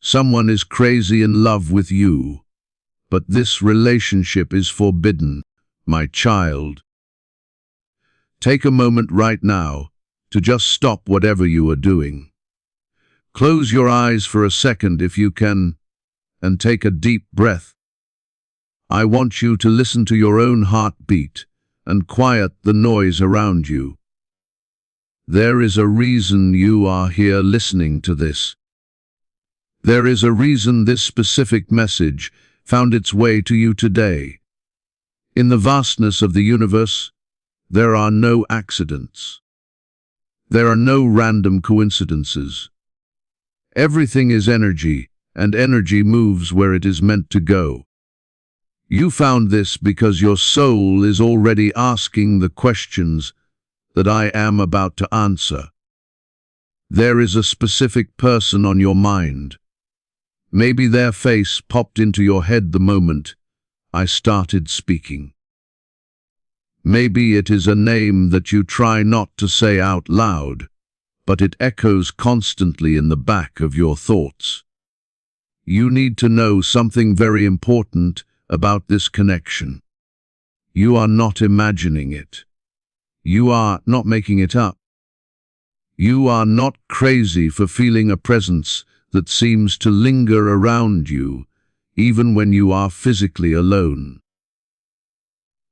Someone is crazy in love with you, but this relationship is forbidden, my child. Take a moment right now to just stop whatever you are doing. Close your eyes for a second if you can, and take a deep breath. I want you to listen to your own heartbeat and quiet the noise around you. There is a reason you are here listening to this. There is a reason this specific message found its way to you today. In the vastness of the universe, there are no accidents. There are no random coincidences. Everything is energy, and energy moves where it is meant to go. You found this because your soul is already asking the questions that I am about to answer. There is a specific person on your mind. Maybe their face popped into your head the moment I started speaking. Maybe it is a name that you try not to say out loud, but it echoes constantly in the back of your thoughts. You need to know something very important about this connection. You are not imagining it. You are not making it up. You are not crazy for feeling a presence that seems to linger around you, even when you are physically alone.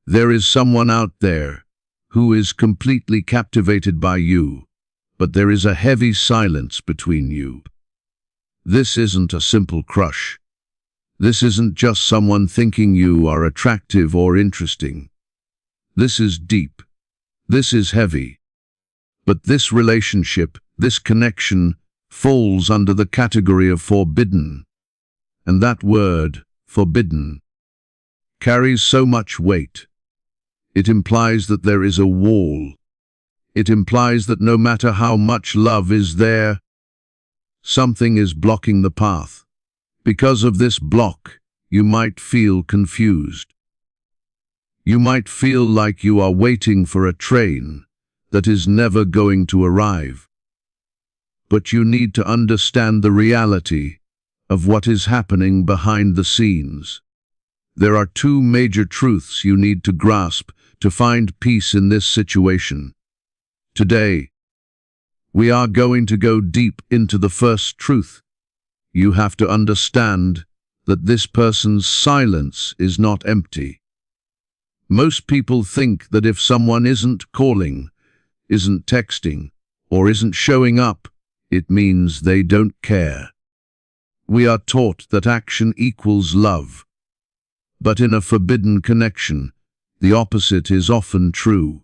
There is someone out there who is completely captivated by you, but there is a heavy silence between you. This isn't a simple crush. This isn't just someone thinking you are attractive or interesting. This is deep. This is heavy. But this relationship, this connection, falls under the category of forbidden. And that word, forbidden, carries so much weight. It implies that there is a wall. It implies that no matter how much love is there, something is blocking the path. Because of this block, you might feel confused. You might feel like you are waiting for a train that is never going to arrive. But you need to understand the reality of what is happening behind the scenes. There are two major truths you need to grasp to find peace in this situation. Today, we are going to go deep into the first truth. You have to understand that this person's silence is not empty. Most people think that if someone isn't calling, isn't texting, or isn't showing up, it means they don't care. We are taught that action equals love. But in a forbidden connection, the opposite is often true.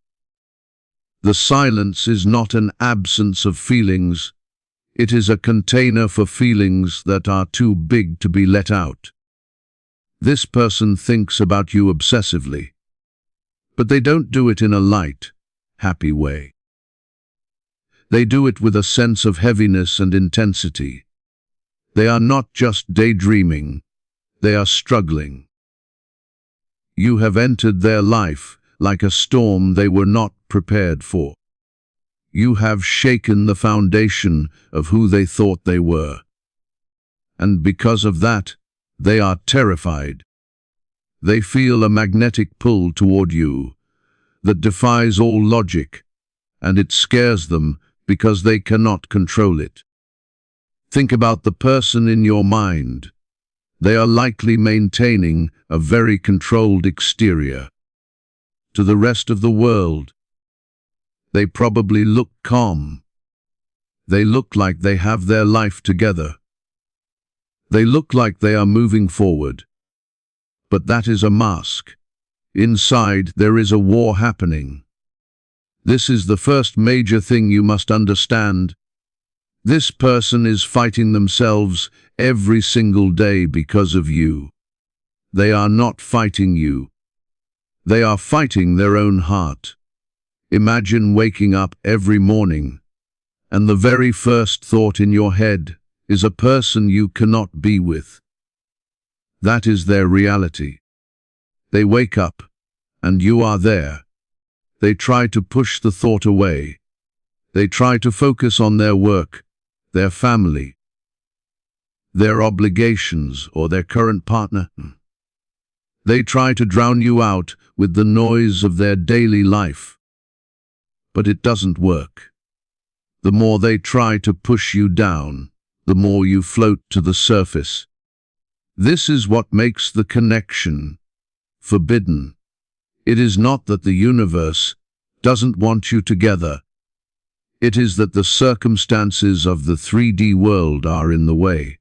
The silence is not an absence of feelings. It is a container for feelings that are too big to be let out. This person thinks about you obsessively, but they don't do it in a light, happy way. They do it with a sense of heaviness and intensity. They are not just daydreaming, they are struggling. You have entered their life like a storm they were not prepared for. You have shaken the foundation of who they thought they were. And because of that, they are terrified. They feel a magnetic pull toward you that defies all logic, and it scares them because they cannot control it. Think about the person in your mind. They are likely maintaining a very controlled exterior. To the rest of the world, they probably look calm. They look like they have their life together. They look like they are moving forward. But that is a mask. Inside, there is a war happening. This is the first major thing you must understand. This person is fighting themselves every single day because of you. They are not fighting you. They are fighting their own heart. Imagine waking up every morning, and the very first thought in your head is a person you cannot be with. That is their reality. They wake up, and you are there. They try to push the thought away. They try to focus on their work, their family. their obligations, or their current partner. They try to drown you out with the noise of their daily life. But it doesn't work. The more they try to push you down, the more you float to the surface. This is what makes the connection forbidden. It is not that the universe doesn't want you together. It is that the circumstances of the 3D world are in the way.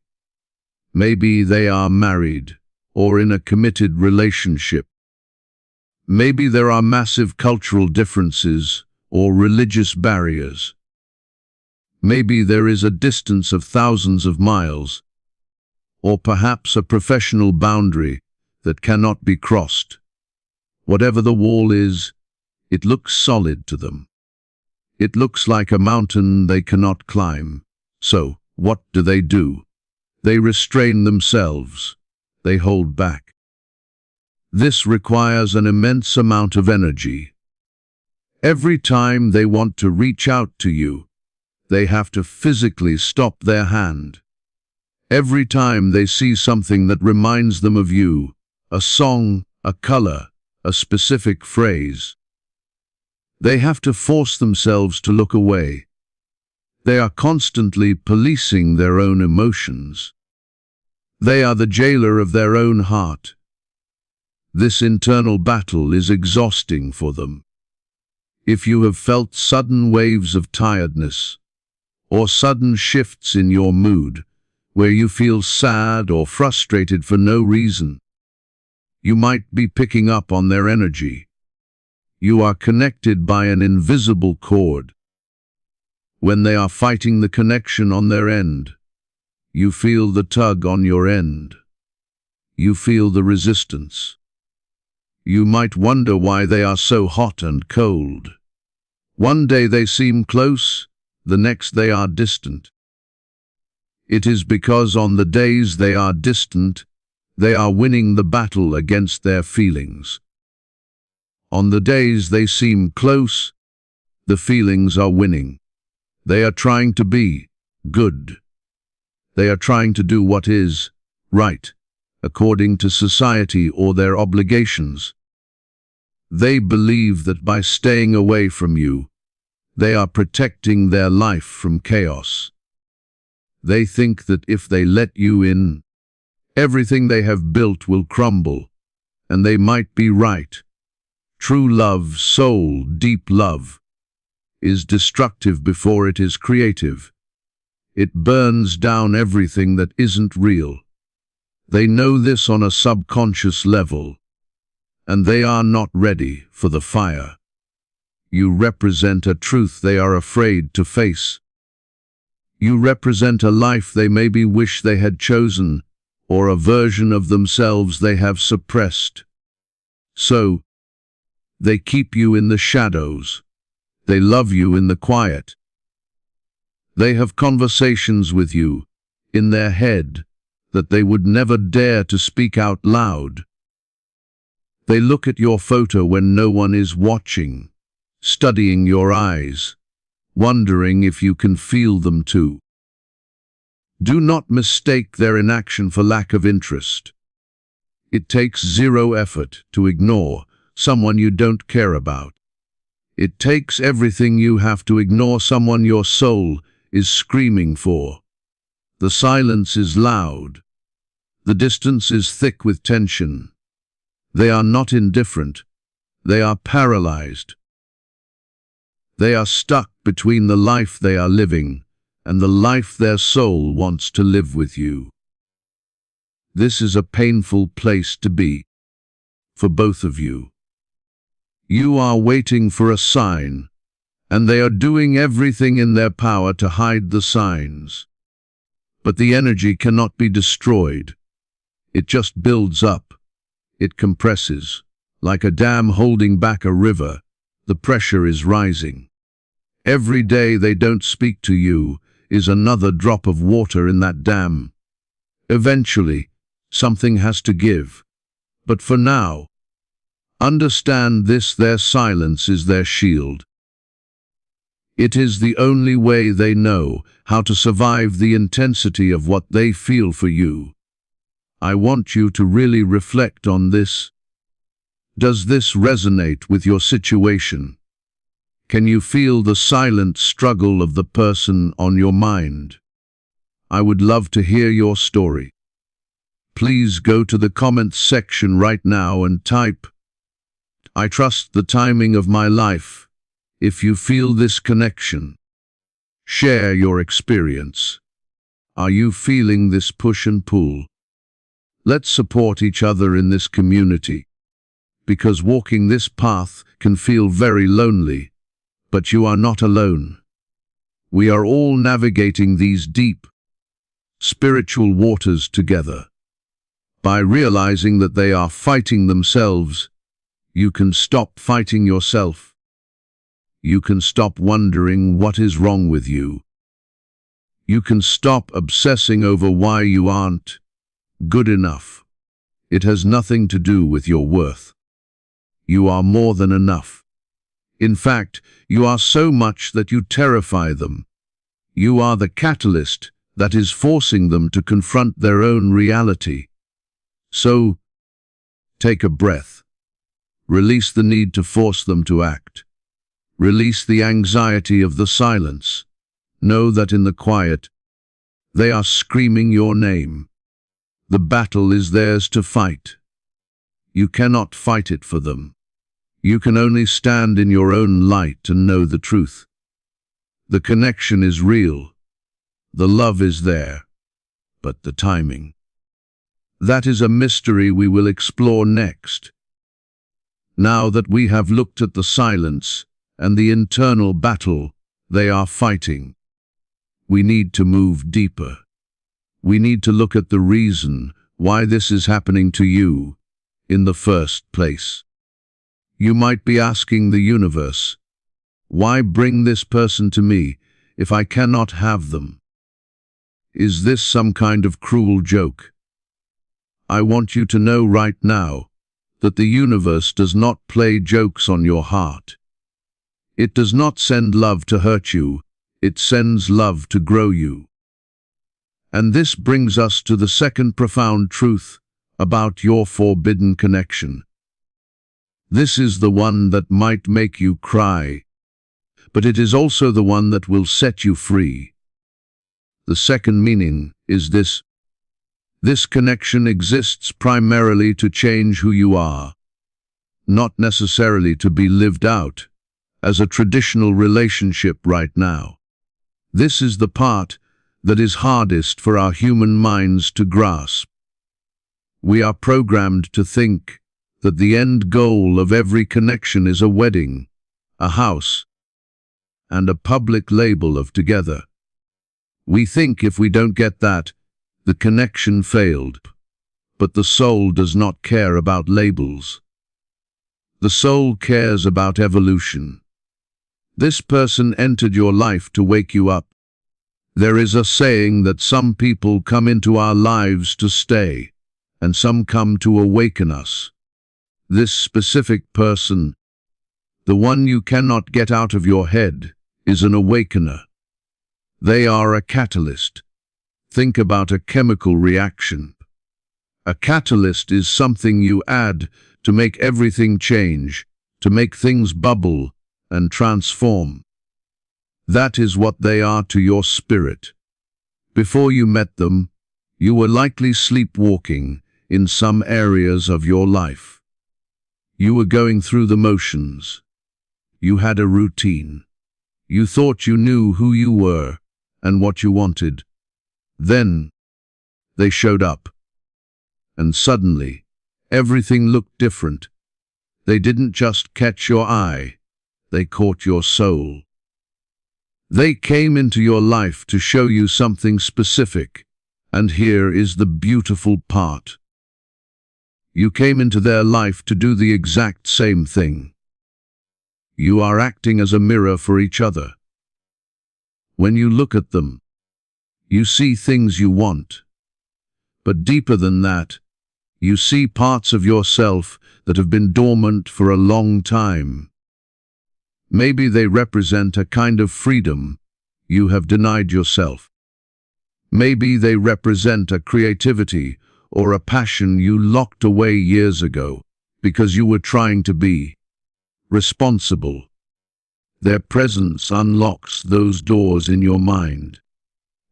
Maybe they are married or in a committed relationship. Maybe there are massive cultural differences or religious barriers. Maybe there is a distance of thousands of miles, or perhaps a professional boundary that cannot be crossed. Whatever the wall is, it looks solid to them. It looks like a mountain they cannot climb. So, what do? They restrain themselves. They hold back. This requires an immense amount of energy. Every time they want to reach out to you, they have to physically stop their hand. Every time they see something that reminds them of you, a song, a color, a specific phrase, they have to force themselves to look away. They are constantly policing their own emotions. They are the jailer of their own heart. This internal battle is exhausting for them. If you have felt sudden waves of tiredness, or sudden shifts in your mood, where you feel sad or frustrated for no reason, you might be picking up on their energy. You are connected by an invisible cord. When they are fighting the connection on their end, you feel the tug on your end. You feel the resistance. You might wonder why they are so hot and cold. One day they seem close, the next they are distant. It is because on the days they are distant, they are winning the battle against their feelings. On the days they seem close, the feelings are winning. They are trying to be good. They are trying to do what is right, according to society or their obligations. They believe that by staying away from you, they are protecting their life from chaos. They think that if they let you in, everything they have built will crumble, and they might be right. True love, soul, deep love, is destructive before it is creative. It burns down everything that isn't real. They know this on a subconscious level, and they are not ready for the fire. You represent a truth they are afraid to face. You represent a life they maybe wish they had chosen, or a version of themselves they have suppressed. So, they keep you in the shadows. They love you in the quiet. They have conversations with you, in their head, that they would never dare to speak out loud. They look at your photo when no one is watching, studying your eyes, wondering if you can feel them too. Do not mistake their inaction for lack of interest. It takes zero effort to ignore someone you don't care about. It takes everything you have to ignore someone your soul is screaming for. The silence is loud. The distance is thick with tension. They are not indifferent. They are paralyzed. They are stuck between the life they are living and the life their soul wants to live with you. This is a painful place to be, for both of you. You are waiting for a sign, and they are doing everything in their power to hide the signs. But the energy cannot be destroyed. It just builds up. It compresses. Like a dam holding back a river, the pressure is rising. Every day they don't speak to you is another drop of water in that dam. Eventually, something has to give. But for now, understand this: their silence is their shield. It is the only way they know how to survive the intensity of what they feel for you. I want you to really reflect on this. Does this resonate with your situation? Can you feel the silent struggle of the person on your mind? I would love to hear your story. Please go to the comments section right now and type, "I trust the timing of my life," if you feel this connection. Share your experience. Are you feeling this push and pull? Let's support each other in this community, because walking this path can feel very lonely, but you are not alone. We are all navigating these deep, spiritual waters together. By realizing that they are fighting themselves, you can stop fighting yourself. You can stop wondering what is wrong with you. You can stop obsessing over why you aren't good enough. It has nothing to do with your worth. You are more than enough. In fact, you are so much that you terrify them. You are the catalyst that is forcing them to confront their own reality. So, take a breath. Release the need to force them to act. Release the anxiety of the silence. Know that in the quiet, they are screaming your name. The battle is theirs to fight. You cannot fight it for them. You can only stand in your own light and know the truth. The connection is real. The love is there. But the timing, that is a mystery we will explore next. Now that we have looked at the silence and the internal battle they are fighting, we need to move deeper. We need to look at the reason why this is happening to you in the first place. You might be asking the universe, why bring this person to me if I cannot have them? Is this some kind of cruel joke? I want you to know right now that the universe does not play jokes on your heart. It does not send love to hurt you, it sends love to grow you. And this brings us to the second profound truth about your forbidden connection. This is the one that might make you cry, but it is also the one that will set you free. The second meaning is this. This connection exists primarily to change who you are, not necessarily to be lived out as a traditional relationship right now. This is the part that is hardest for our human minds to grasp. We are programmed to think that the end goal of every connection is a wedding, a house, and a public label of together. We think if we don't get that, the connection failed. But the soul does not care about labels. The soul cares about evolution. This person entered your life to wake you up. There is a saying that some people come into our lives to stay, and some come to awaken us. This specific person, the one you cannot get out of your head, is an awakener. They are a catalyst. Think about a chemical reaction. A catalyst is something you add to make everything change, to make things bubble and transform. That is what they are to your spirit. Before you met them, you were likely sleepwalking in some areas of your life. You were going through the motions. You had a routine. You thought you knew who you were and what you wanted. Then they showed up, and suddenly everything looked different. They didn't just catch your eye, they caught your soul. They came into your life to show you something specific, and here is the beautiful part. You came into their life to do the exact same thing. You are acting as a mirror for each other. When you look at them, you see things you want. But deeper than that, you see parts of yourself that have been dormant for a long time. Maybe they represent a kind of freedom you have denied yourself. Maybe they represent a creativity or a passion you locked away years ago because you were trying to be responsible. Their presence unlocks those doors in your mind,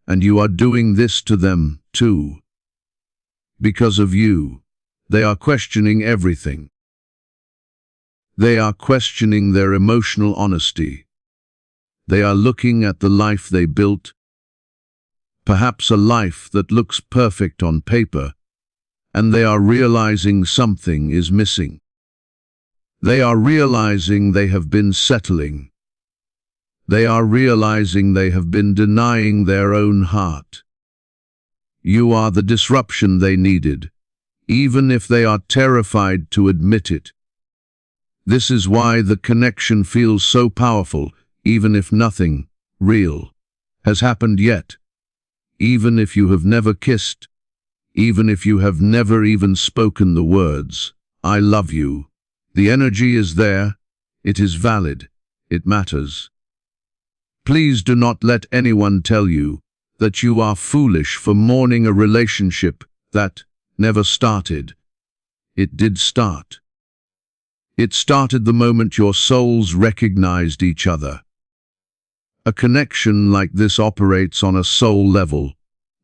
and you are doing this to them too. Because of you, they are questioning everything. They are questioning their emotional honesty. They are looking at the life they built, perhaps a life that looks perfect on paper, and they are realizing something is missing. They are realizing they have been settling. They are realizing they have been denying their own heart. You are the disruption they needed, even if they are terrified to admit it. This is why the connection feels so powerful, even if nothing real has happened yet. Even if you have never kissed, even if you have never even spoken the words, "I love you," the energy is there, it is valid, it matters. Please do not let anyone tell you that you are foolish for mourning a relationship that never started. It did start. It started the moment your souls recognized each other. A connection like this operates on a soul level,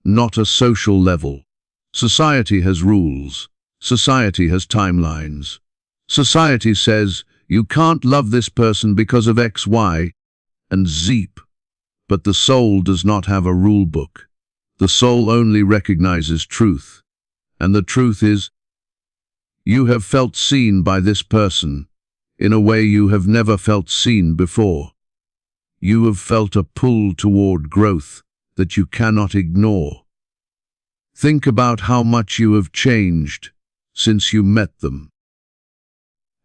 not a social level. Society has rules. Society has timelines. Society says, you can't love this person because of X, Y, and Z. But the soul does not have a rule book. The soul only recognizes truth. And the truth is, you have felt seen by this person in a way you have never felt seen before. You have felt a pull toward growth that you cannot ignore. Think about how much you have changed since you met them.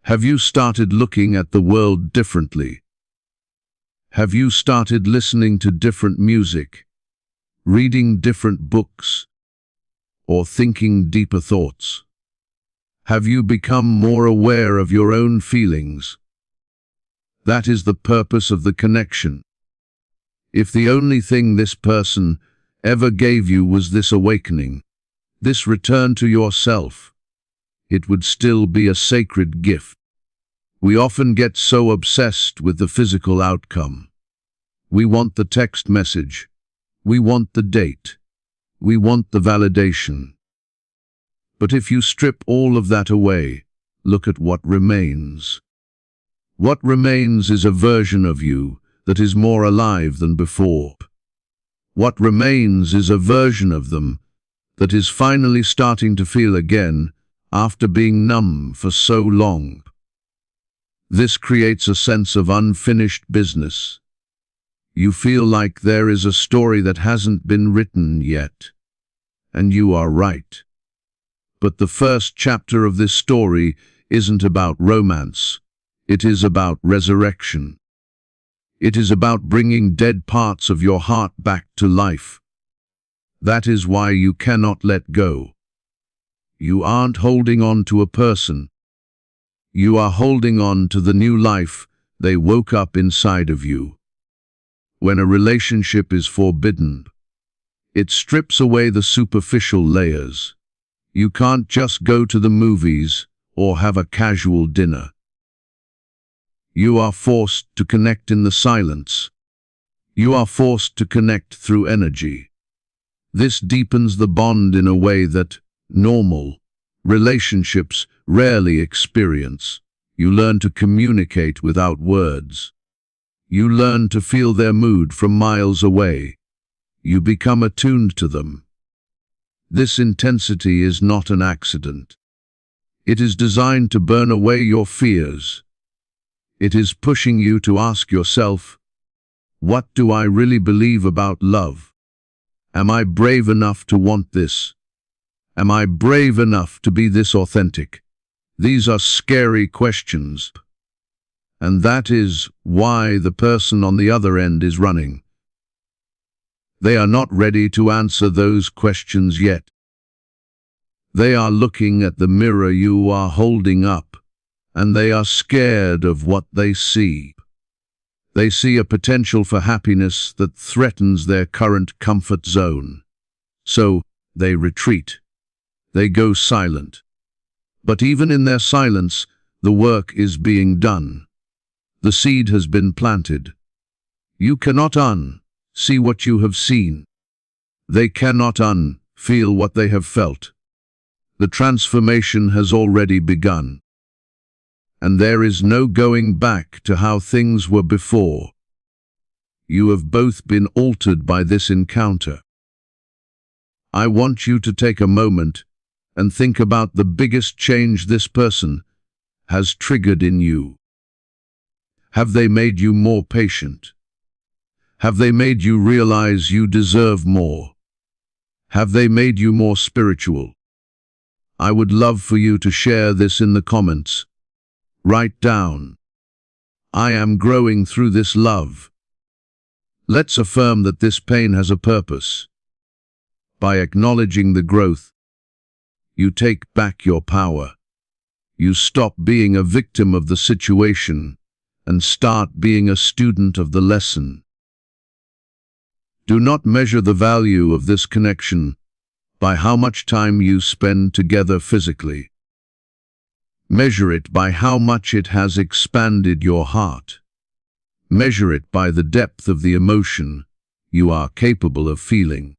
Have you started looking at the world differently? Have you started listening to different music, reading different books, or thinking deeper thoughts? Have you become more aware of your own feelings? That is the purpose of the connection. If the only thing this person ever gave you was this awakening, this return to yourself, it would still be a sacred gift. We often get so obsessed with the physical outcome. We want the text message. We want the date. We want the validation. But if you strip all of that away, look at what remains. What remains is a version of you that is more alive than before. What remains is a version of them that is finally starting to feel again after being numb for so long. This creates a sense of unfinished business. You feel like there is a story that hasn't been written yet. And you are right. But the first chapter of this story isn't about romance. It is about resurrection. It is about bringing dead parts of your heart back to life. That is why you cannot let go. You aren't holding on to a person. You are holding on to the new life they woke up inside of you. When a relationship is forbidden, it strips away the superficial layers. You can't just go to the movies or have a casual dinner. You are forced to connect in the silence. You are forced to connect through energy. This deepens the bond in a way that normal relationships rarely experience. You learn to communicate without words. You learn to feel their mood from miles away. You become attuned to them. This intensity is not an accident. It is designed to burn away your fears. It is pushing you to ask yourself, what do I really believe about love? Am I brave enough to want this? Am I brave enough to be this authentic? These are scary questions. And that is why the person on the other end is running. They are not ready to answer those questions yet. They are looking at the mirror you are holding up, and they are scared of what they see. They see a potential for happiness that threatens their current comfort zone. So, they retreat. They go silent. But even in their silence, the work is being done. The seed has been planted. You cannot see what you have seen. They cannot feel what they have felt. The transformation has already begun. And there is no going back to how things were before. You have both been altered by this encounter. I want you to take a moment and think about the biggest change this person has triggered in you. Have they made you more patient? Have they made you realize you deserve more? Have they made you more spiritual? I would love for you to share this in the comments. Write down, I am growing through this love. Let's affirm that this pain has a purpose. By acknowledging the growth, you take back your power. You stop being a victim of the situation and start being a student of the lesson. Do not measure the value of this connection by how much time you spend together physically. Measure it by how much it has expanded your heart. Measure it by the depth of the emotion you are capable of feeling.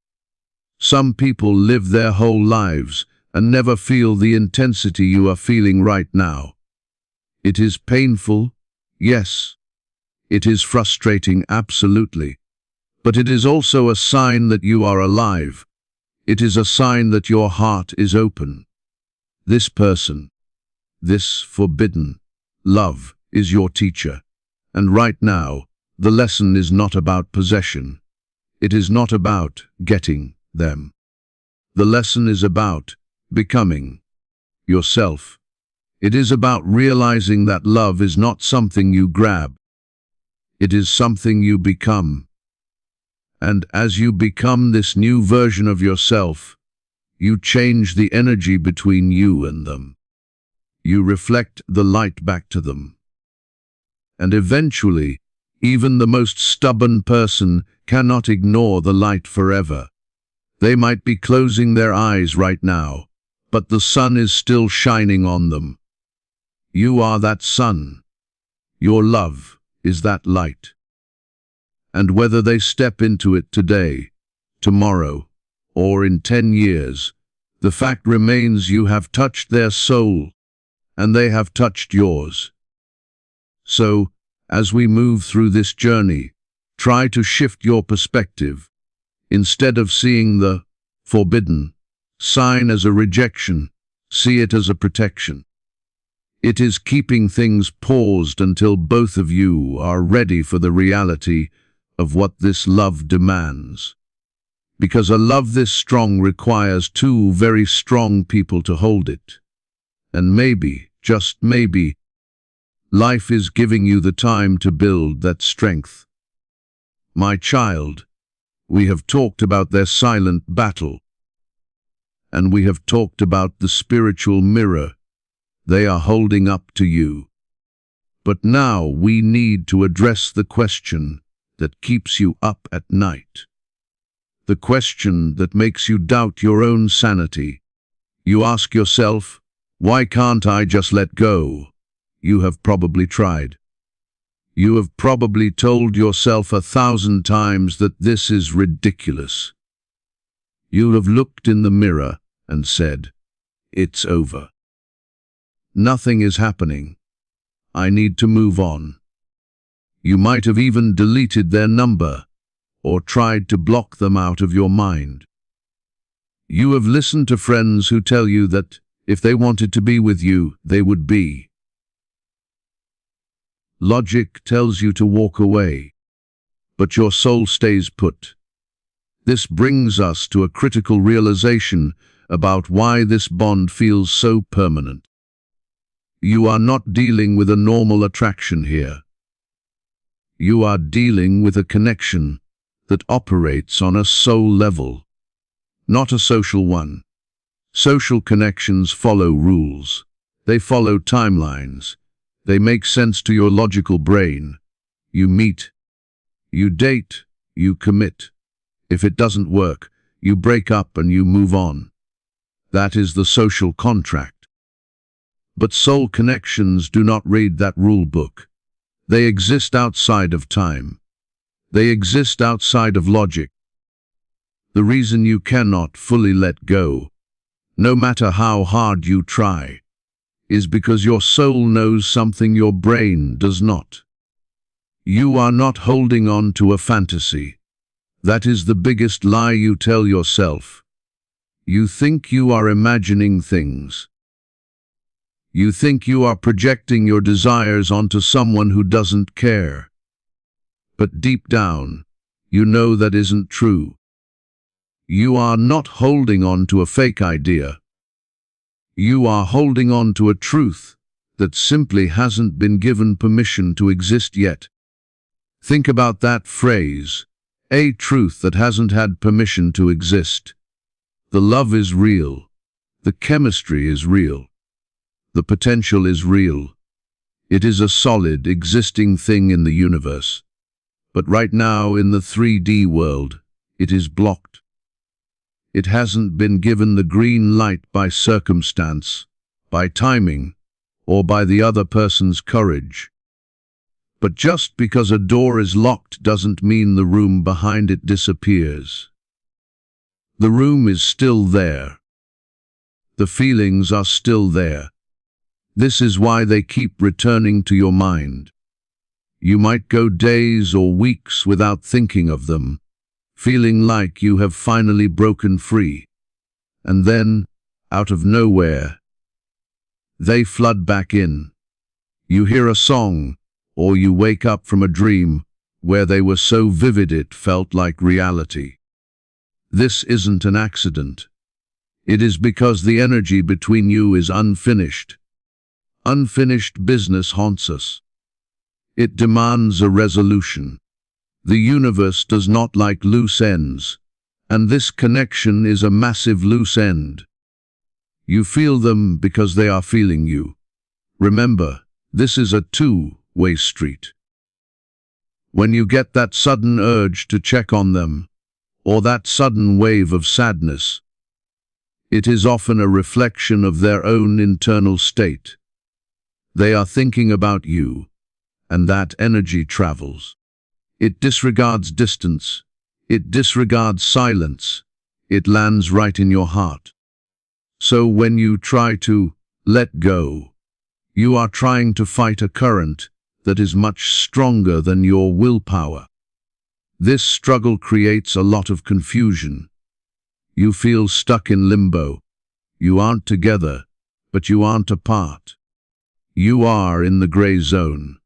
Some people live their whole lives and never feel the intensity you are feeling right now. It is painful, yes. It is frustrating, absolutely. But it is also a sign that you are alive. It is a sign that your heart is open. This person, this forbidden love is your teacher. And right now, the lesson is not about possession. It is not about getting them. The lesson is about becoming yourself. It is about realizing that love is not something you grab. It is something you become. And as you become this new version of yourself, you change the energy between you and them. You reflect the light back to them. And eventually, even the most stubborn person cannot ignore the light forever. They might be closing their eyes right now, but the sun is still shining on them. You are that sun. Your love is that light. And whether they step into it today, tomorrow, or in 10 years, the fact remains you have touched their soul, and they have touched yours. So, as we move through this journey, try to shift your perspective. Instead of seeing the forbidden sign as a rejection, see it as a protection. It is keeping things paused until both of you are ready for the reality of what this love demands. Because a love this strong requires two very strong people to hold it. And maybe, just maybe, life is giving you the time to build that strength. My child, we have talked about their silent battle. And we have talked about the spiritual mirror they are holding up to you. But now we need to address the question that keeps you up at night. The question that makes you doubt your own sanity. You ask yourself, why can't I just let go? You have probably tried. You have probably told yourself 1,000 times that this is ridiculous. You have looked in the mirror and said, it's over. Nothing is happening. I need to move on. You might have even deleted their number or tried to block them out of your mind. You have listened to friends who tell you that if they wanted to be with you, they would be. Logic tells you to walk away, but your soul stays put. This brings us to a critical realization about why this bond feels so permanent. You are not dealing with a normal attraction here. You are dealing with a connection that operates on a soul level, not a social one. Social connections follow rules. They follow timelines. They make sense to your logical brain. You meet, you date, you commit. If it doesn't work, you break up and you move on. That is the social contract. But soul connections do not read that rule book. They exist outside of time. They exist outside of logic. The reason you cannot fully let go, no matter how hard you try, is because your soul knows something your brain does not. You are not holding on to a fantasy. That is the biggest lie you tell yourself. You think you are imagining things. You think you are projecting your desires onto someone who doesn't care. But deep down, you know that isn't true. You are not holding on to a fake idea. You are holding on to a truth that simply hasn't been given permission to exist yet. Think about that phrase, a truth that hasn't had permission to exist. The love is real. The chemistry is real. The potential is real. It is a solid, existing thing in the universe. But right now, in the 3D world, it is blocked. It hasn't been given the green light by circumstance, by timing, or by the other person's courage. But just because a door is locked doesn't mean the room behind it disappears. The room is still there. The feelings are still there. This is why they keep returning to your mind. You might go days or weeks without thinking of them, feeling like you have finally broken free. And then, out of nowhere, they flood back in. You hear a song, or you wake up from a dream where they were so vivid it felt like reality. This isn't an accident. It is because the energy between you is unfinished. Unfinished business haunts us. It demands a resolution. The universe does not like loose ends, and this connection is a massive loose end. You feel them because they are feeling you. Remember, this is a two-way street. When you get that sudden urge to check on them, or that sudden wave of sadness, it is often a reflection of their own internal state. They are thinking about you, and that energy travels. It disregards distance. It disregards silence. It lands right in your heart. So when you try to let go, you are trying to fight a current that is much stronger than your willpower. This struggle creates a lot of confusion. You feel stuck in limbo. You aren't together, but you aren't apart. You are in the gray zone.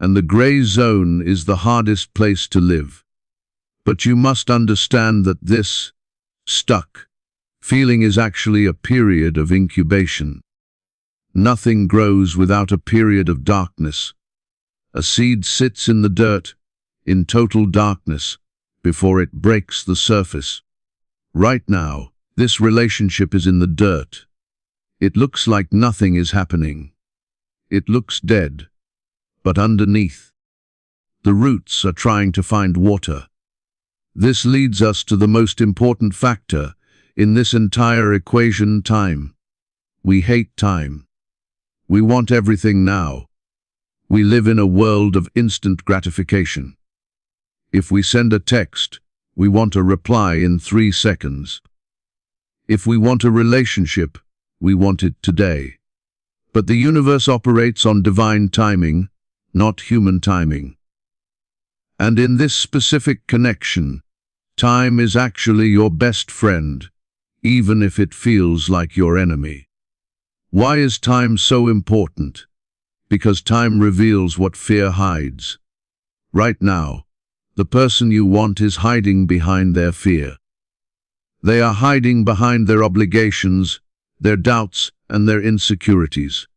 And the gray zone is the hardest place to live. But you must understand that this stuck feeling is actually a period of incubation. Nothing grows without a period of darkness. A seed sits in the dirt, in total darkness, before it breaks the surface. Right now, this relationship is in the dirt. It looks like nothing is happening. It looks dead. But underneath, the roots are trying to find water. This leads us to the most important factor in this entire equation: time. We hate time. We want everything now. We live in a world of instant gratification. If we send a text, we want a reply in 3 seconds. If we want a relationship, we want it today. But the universe operates on divine timing, not human timing. And in this specific connection, time is actually your best friend, even if it feels like your enemy. Why is time so important? Because time reveals what fear hides. Right now, the person you want is hiding behind their fear. They are hiding behind their obligations, their doubts, and their insecurities.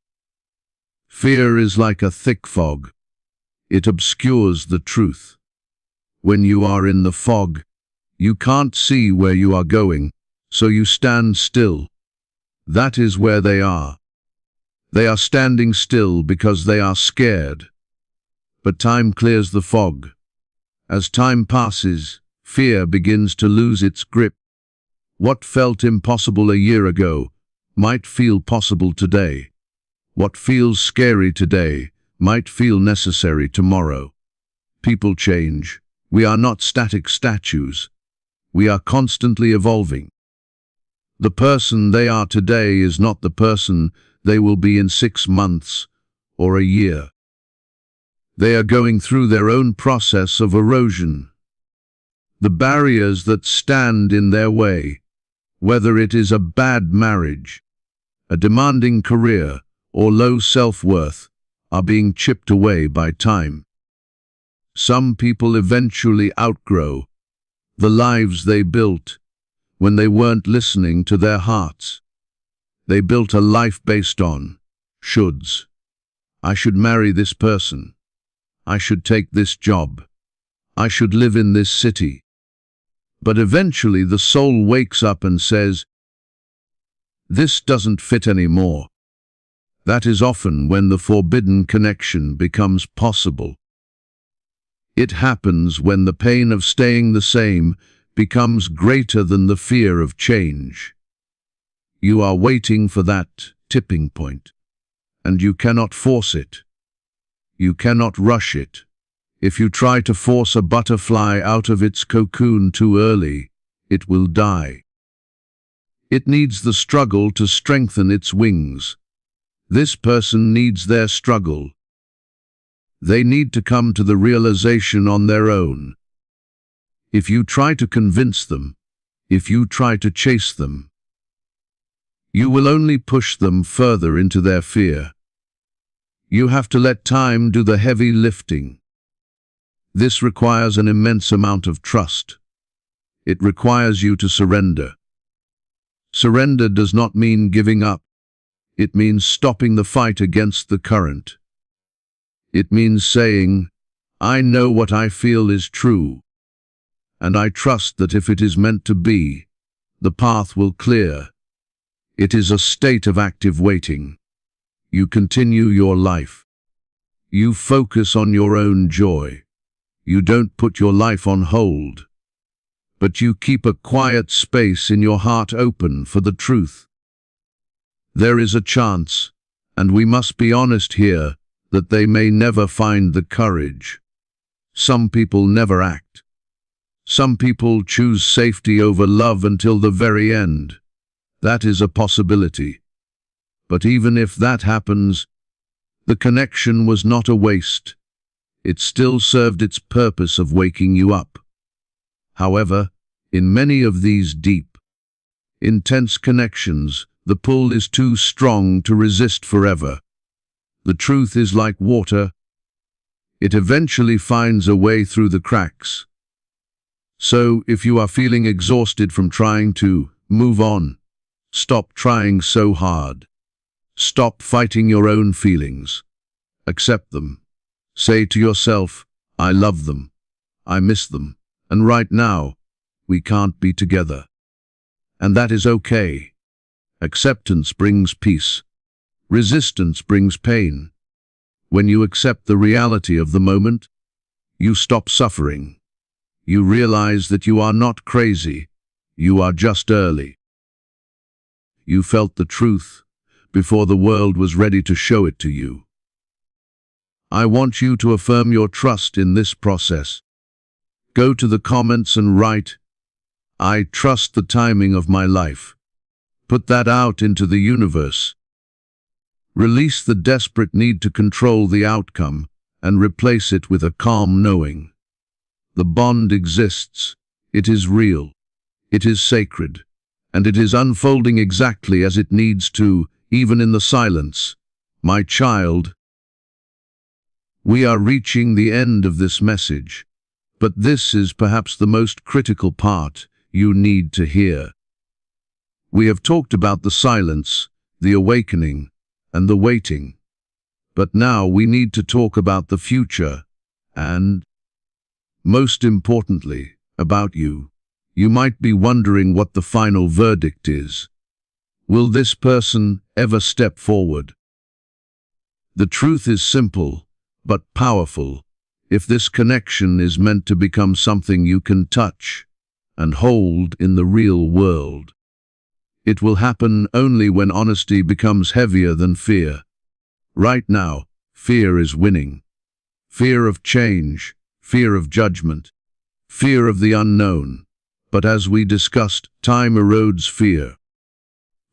Fear is like a thick fog. It obscures the truth. When you are in the fog, you can't see where you are going, so you stand still. That is where they are. They are standing still because they are scared. but time clears the fog. As time passes, fear begins to lose its grip. What felt impossible a year ago might feel possible today. What feels scary today might feel necessary tomorrow. People change. We are not static statues. We are constantly evolving. The person they are today is not the person they will be in 6 months or a year. They are going through their own process of erosion. The barriers that stand in their way, whether it is a bad marriage, a demanding career, or low self-worth, are being chipped away by time. Some people eventually outgrow the lives they built when they weren't listening to their hearts. They built a life based on shoulds. I should marry this person. I should take this job. I should live in this city. But eventually the soul wakes up and says, this doesn't fit anymore. That is often when the forbidden connection becomes possible. It happens when the pain of staying the same becomes greater than the fear of change. You are waiting for that tipping point, and you cannot force it. You cannot rush it. If you try to force a butterfly out of its cocoon too early, it will die. It needs the struggle to strengthen its wings. This person needs their struggle. They need to come to the realization on their own. If you try to convince them, if you try to chase them, you will only push them further into their fear. You have to let time do the heavy lifting. This requires an immense amount of trust. It requires you to surrender. Surrender does not mean giving up. It means stopping the fight against the current. It means saying, I know what I feel is true, and I trust that if it is meant to be, the path will clear. It is a state of active waiting. You continue your life. You focus on your own joy. You don't put your life on hold, but you keep a quiet space in your heart open for the truth. There is a chance, and we must be honest here, that they may never find the courage. Some people never act. Some people choose safety over love until the very end. That is a possibility. But even if that happens, the connection was not a waste. It still served its purpose of waking you up. However, in many of these deep, intense connections, the pull is too strong to resist forever. The truth is like water. It eventually finds a way through the cracks. So, if you are feeling exhausted from trying to move on, stop trying so hard. Stop fighting your own feelings. Accept them. Say to yourself, I love them. I miss them. And right now, we can't be together. And that is okay. Acceptance brings peace. Resistance brings pain. When you accept the reality of the moment, you stop suffering. You realize that you are not crazy. You are just early. You felt the truth before the world was ready to show it to you. I want you to affirm your trust in this process. Go to the comments and write, I trust the timing of my life. Put that out into the universe. Release the desperate need to control the outcome and replace it with a calm knowing. The bond exists. It is real. It is sacred. And it is unfolding exactly as it needs to, even in the silence. My child, we are reaching the end of this message, but this is perhaps the most critical part you need to hear. We have talked about the silence, the awakening, and the waiting. But now we need to talk about the future and, most importantly, about you. You might be wondering what the final verdict is. Will this person ever step forward? The truth is simple, but powerful. if this connection is meant to become something you can touch and hold in the real world. It will happen only when honesty becomes heavier than fear. Right now, fear is winning. Fear of change, fear of judgment, fear of the unknown. But as we discussed, time erodes fear.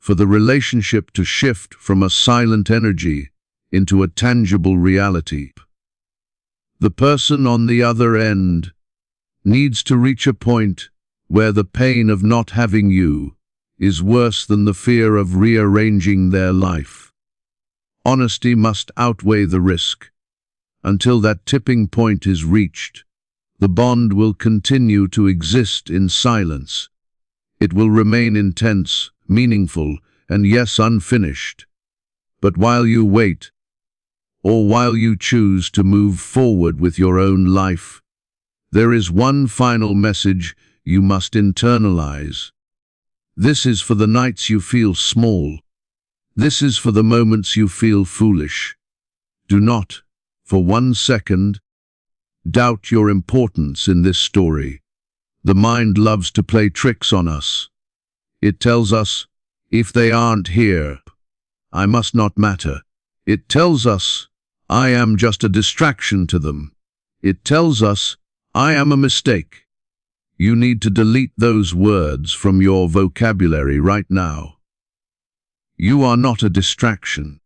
For the relationship to shift from a silent energy into a tangible reality, the person on the other end needs to reach a point where the pain of not having you is worse than the fear of rearranging their life. Honesty must outweigh the risk. Until that tipping point is reached, the bond will continue to exist in silence. It will remain intense, meaningful, and yes, unfinished. But while you wait, or while you choose to move forward with your own life, there is one final message you must internalize. This is for the nights you feel small. This is for the moments you feel foolish. Do not, for 1 second, doubt your importance in this story. The mind loves to play tricks on us. It tells us, if they aren't here, I must not matter. It tells us, I am just a distraction to them. It tells us, I am a mistake. You need to delete those words from your vocabulary right now. You are not a distraction.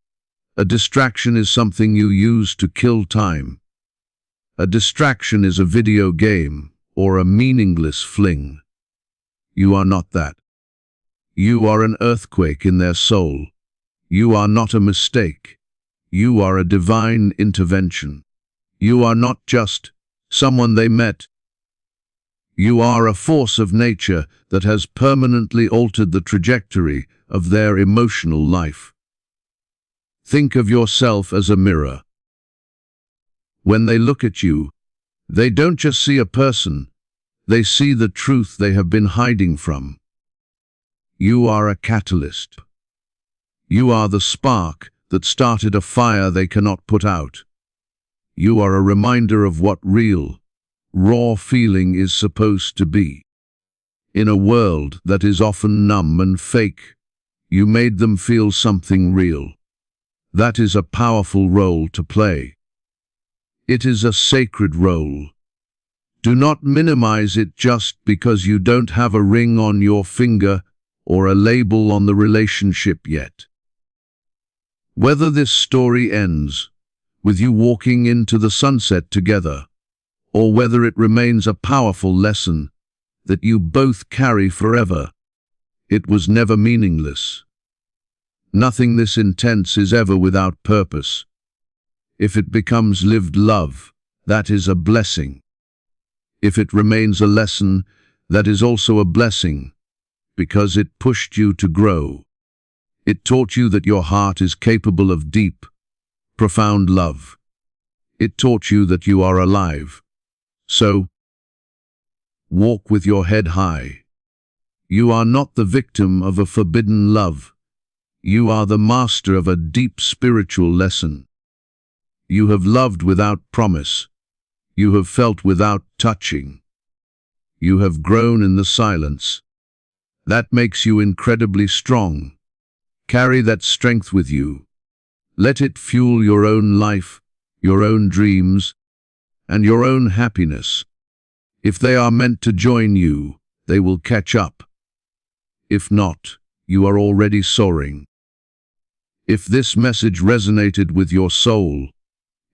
A distraction is something you use to kill time. A distraction is a video game or a meaningless fling. You are not that. You are an earthquake in their soul. You are not a mistake. You are a divine intervention. You are not just someone they met. You are a force of nature that has permanently altered the trajectory of their emotional life. Think of yourself as a mirror. When they look at you, they don't just see a person, they see the truth they have been hiding from. You are a catalyst. You are the spark that started a fire they cannot put out. You are a reminder of what real, raw feeling is supposed to be. In a world that is often numb and fake, you made them feel something real. That is a powerful role to play. It is a sacred role. Do not minimize it just because you don't have a ring on your finger or a label on the relationship yet. Whether this story ends with you walking into the sunset together, or whether it remains a powerful lesson that you both carry forever, it was never meaningless. Nothing this intense is ever without purpose. If it becomes lived love, that is a blessing. If it remains a lesson, that is also a blessing, because it pushed you to grow. It taught you that your heart is capable of deep, profound love. It taught you that you are alive. So, walk with your head high. You are not the victim of a forbidden love. You are the master of a deep spiritual lesson. You have loved without promise. You have felt without touching. You have grown in the silence. That makes you incredibly strong. Carry that strength with you. Let it fuel your own life, your own dreams, and your own happiness. If they are meant to join you, they will catch up. If not, you are already soaring. If this message resonated with your soul,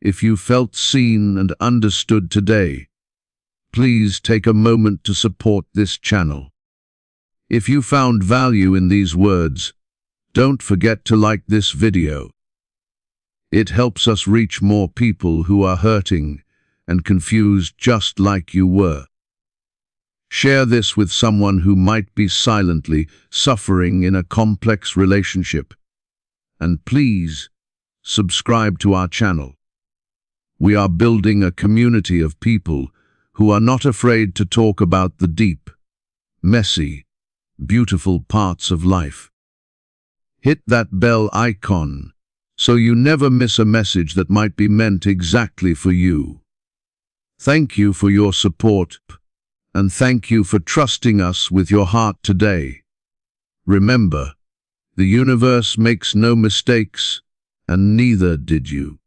if you felt seen and understood today, please take a moment to support this channel. If you found value in these words, don't forget to like this video. It helps us reach more people who are hurting and confused just like you were. Share this with someone who might be silently suffering in a complex relationship. And please, subscribe to our channel. We are building a community of people who are not afraid to talk about the deep, messy, beautiful parts of life. Hit that bell icon so you never miss a message that might be meant exactly for you. Thank you for your support, and thank you for trusting us with your heart today. Remember, the universe makes no mistakes, and neither did you.